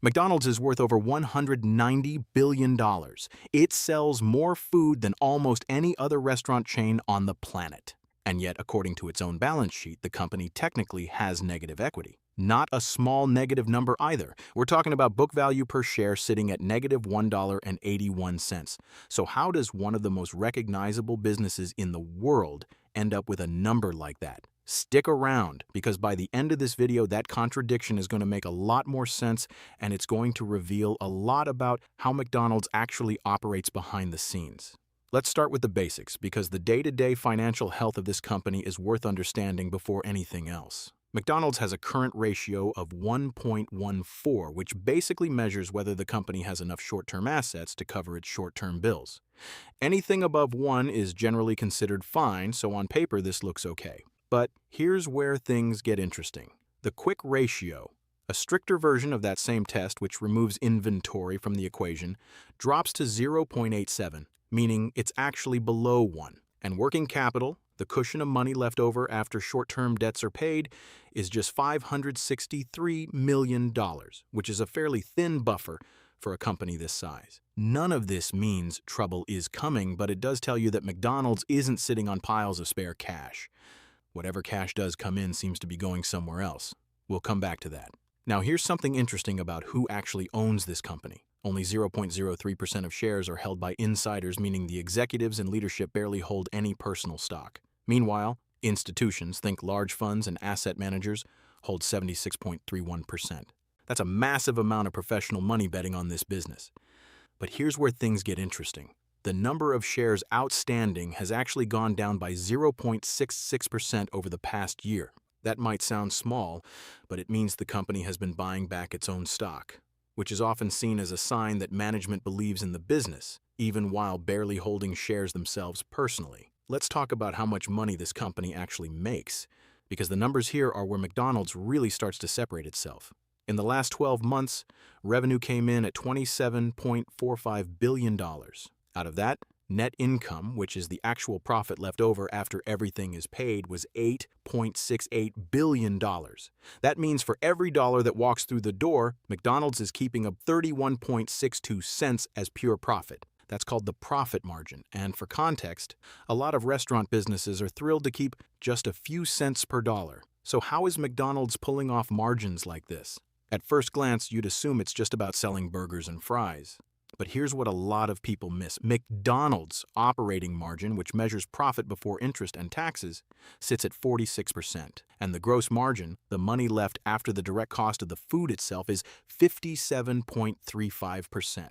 McDonald's is worth over $190 billion. It sells more food than almost any other restaurant chain on the planet. And yet, according to its own balance sheet, the company technically has negative equity. Not a small negative number either. We're talking about book value per share sitting at negative $1.81. So how does one of the most recognizable businesses in the world end up with a number like that? Stick around, because by the end of this video, that contradiction is going to make a lot more sense, and it's going to reveal a lot about how McDonald's actually operates behind the scenes. Let's start with the basics, because the day-to-day financial health of this company is worth understanding before anything else. McDonald's has a current ratio of 1.14, which basically measures whether the company has enough short-term assets to cover its short-term bills. Anything above 1 is generally considered fine, so on paper this looks okay. But here's where things get interesting. The quick ratio, a stricter version of that same test which removes inventory from the equation, drops to 0.87, meaning it's actually below 1. And working capital, the cushion of money left over after short-term debts are paid, is just $563 million, which is a fairly thin buffer for a company this size. None of this means trouble is coming, but it does tell you that McDonald's isn't sitting on piles of spare cash. Whatever cash does come in seems to be going somewhere else. We'll come back to that. Now, here's something interesting about who actually owns this company. Only 0.03% of shares are held by insiders, meaning the executives and leadership barely hold any personal stock. Meanwhile, institutions, think large funds and asset managers, hold 76.31%. That's a massive amount of professional money betting on this business. But here's where things get interesting. The number of shares outstanding has actually gone down by 0.66% over the past year. That might sound small, but it means the company has been buying back its own stock, which is often seen as a sign that management believes in the business, even while barely holding shares themselves personally. Let's talk about how much money this company actually makes, because the numbers here are where McDonald's really starts to separate itself. In the last 12 months, revenue came in at $27.45 billion. Out of that, net income, which is the actual profit left over after everything is paid, was $8.68 billion. That means for every dollar that walks through the door, McDonald's is keeping up 31.62 cents as pure profit. That's called the profit margin. And for context, a lot of restaurant businesses are thrilled to keep just a few cents per dollar. So how is McDonald's pulling off margins like this? At first glance, you'd assume it's just about selling burgers and fries. But here's what a lot of people miss. McDonald's operating margin, which measures profit before interest and taxes, sits at 46%. And the gross margin, the money left after the direct cost of the food itself, is 57.35%.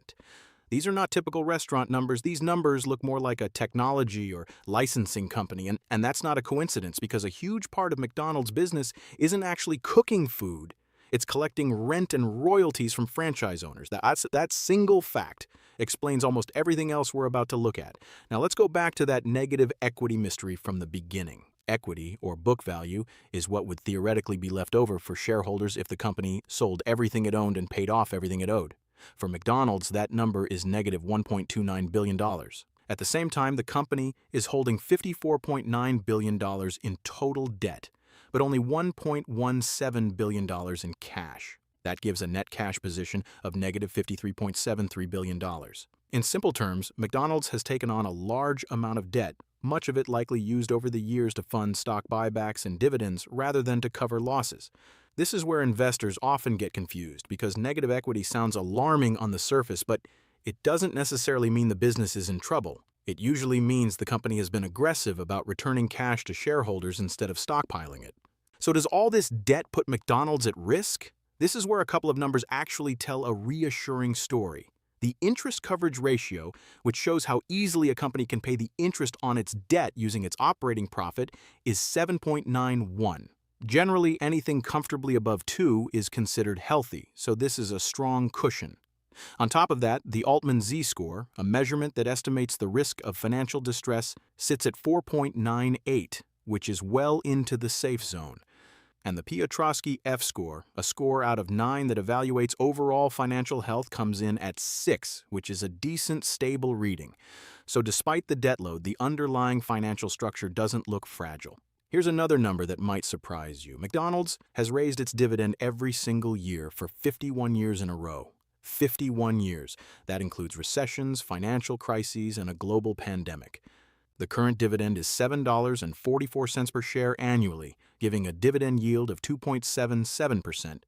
These are not typical restaurant numbers. These numbers look more like a technology or licensing company. And that's not a coincidence, because a huge part of McDonald's business isn't actually cooking food. It's collecting rent and royalties from franchise owners. That single fact explains almost everything else we're about to look at. Now let's go back to that negative equity mystery from the beginning. Equity, or book value, is what would theoretically be left over for shareholders if the company sold everything it owned and paid off everything it owed. For McDonald's, that number is negative $1.29 billion. At the same time, the company is holding $54.9 billion in total debt, but only $1.17 billion in cash. That gives a net cash position of negative $53.73 billion. In simple terms, McDonald's has taken on a large amount of debt, much of it likely used over the years to fund stock buybacks and dividends rather than to cover losses. This is where investors often get confused, because negative equity sounds alarming on the surface, but it doesn't necessarily mean the business is in trouble. It usually means the company has been aggressive about returning cash to shareholders instead of stockpiling it. So does all this debt put McDonald's at risk? This is where a couple of numbers actually tell a reassuring story. The interest coverage ratio, which shows how easily a company can pay the interest on its debt using its operating profit, is 7.91. Generally, anything comfortably above 2 is considered healthy, so this is a strong cushion. On top of that, the Altman Z-score, a measurement that estimates the risk of financial distress, sits at 4.98, which is well into the safe zone. And the Piotrowski F-score, a score out of 9 that evaluates overall financial health, comes in at 6, which is a decent, stable reading. So despite the debt load, the underlying financial structure doesn't look fragile. Here's another number that might surprise you. McDonald's has raised its dividend every single year for 51 years in a row. 51 years. That includes recessions, financial crises, and a global pandemic. The current dividend is $7.44 per share annually, giving a dividend yield of 2.77%,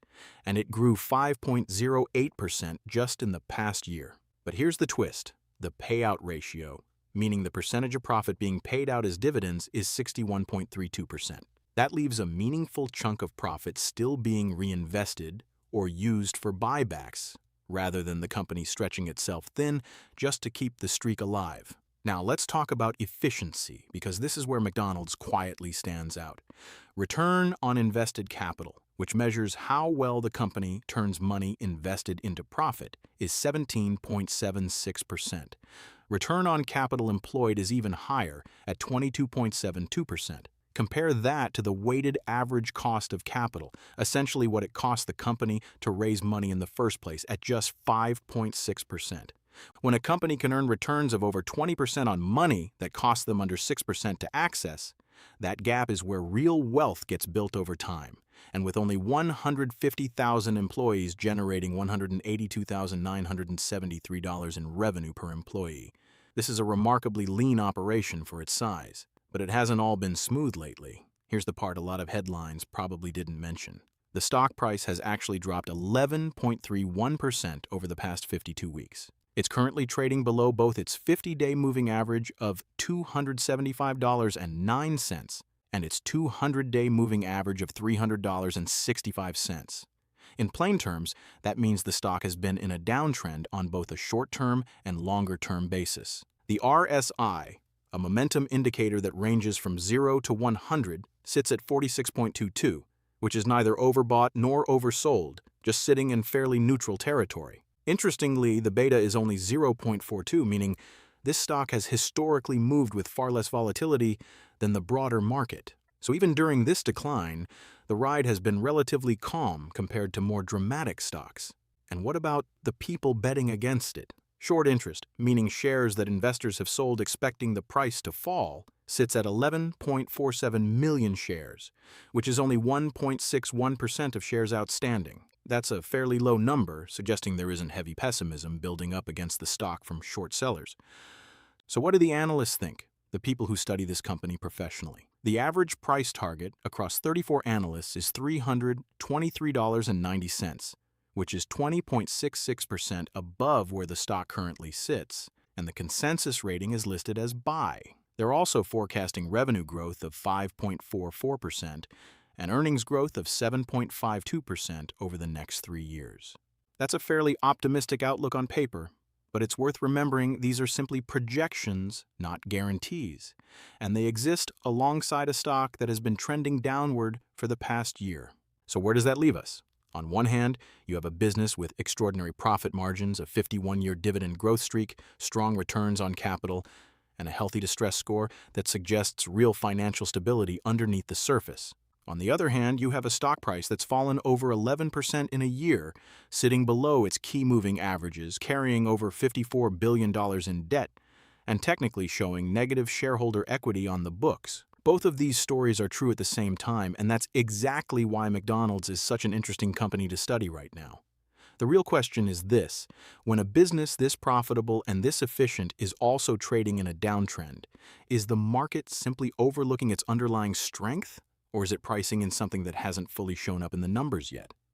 and it grew 5.08% just in the past year. But here's the twist. The payout ratio, meaning the percentage of profit being paid out as dividends, is 61.32%. That leaves a meaningful chunk of profit still being reinvested or used for buybacks, rather than the company stretching itself thin just to keep the streak alive. Now let's talk about efficiency, because this is where McDonald's quietly stands out. Return on invested capital, which measures how well the company turns money invested into profit, is 17.76%. Return on capital employed is even higher at 22.72%. Compare that to the weighted average cost of capital, essentially what it cost the company to raise money in the first place, at just 5.6%. When a company can earn returns of over 20% on money that costs them under 6% to access, that gap is where real wealth gets built over time. And with only 150,000 employees generating $182,973 in revenue per employee, this is a remarkably lean operation for its size. But it hasn't all been smooth lately. Here's the part a lot of headlines probably didn't mention. The stock price has actually dropped 11.31% over the past 52 weeks. It's currently trading below both its 50-day moving average of $275.09 and its 200-day moving average of $300.65. In plain terms, that means the stock has been in a downtrend on both a short-term and longer-term basis. The RSI, a momentum indicator that ranges from 0 to 100, sits at 46.22, which is neither overbought nor oversold, just sitting in fairly neutral territory. Interestingly, the beta is only 0.42, meaning this stock has historically moved with far less volatility than the broader market. So even during this decline, the ride has been relatively calm compared to more dramatic stocks. And what about the people betting against it? Short interest, meaning shares that investors have sold expecting the price to fall, sits at 11.47 million shares, which is only 1.61% of shares outstanding. That's a fairly low number, suggesting there isn't heavy pessimism building up against the stock from short sellers. So what do the analysts think, the people who study this company professionally? The average price target across 34 analysts is $323.90, which is 20.66% above where the stock currently sits, and the consensus rating is listed as buy. They're also forecasting revenue growth of 5.44% and earnings growth of 7.52% over the next 3 years. That's a fairly optimistic outlook on paper, but it's worth remembering these are simply projections, not guarantees, and they exist alongside a stock that has been trending downward for the past year. So where does that leave us? On one hand, you have a business with extraordinary profit margins, a 51-year dividend growth streak, strong returns on capital, and a healthy distress score that suggests real financial stability underneath the surface. On the other hand, you have a stock price that's fallen over 11% in a year, sitting below its key moving averages, carrying over $54 billion in debt, and technically showing negative shareholder equity on the books. Both of these stories are true at the same time, and that's exactly why McDonald's is such an interesting company to study right now. The real question is this: when a business this profitable and this efficient is also trading in a downtrend, is the market simply overlooking its underlying strength? Or is it pricing in something that hasn't fully shown up in the numbers yet?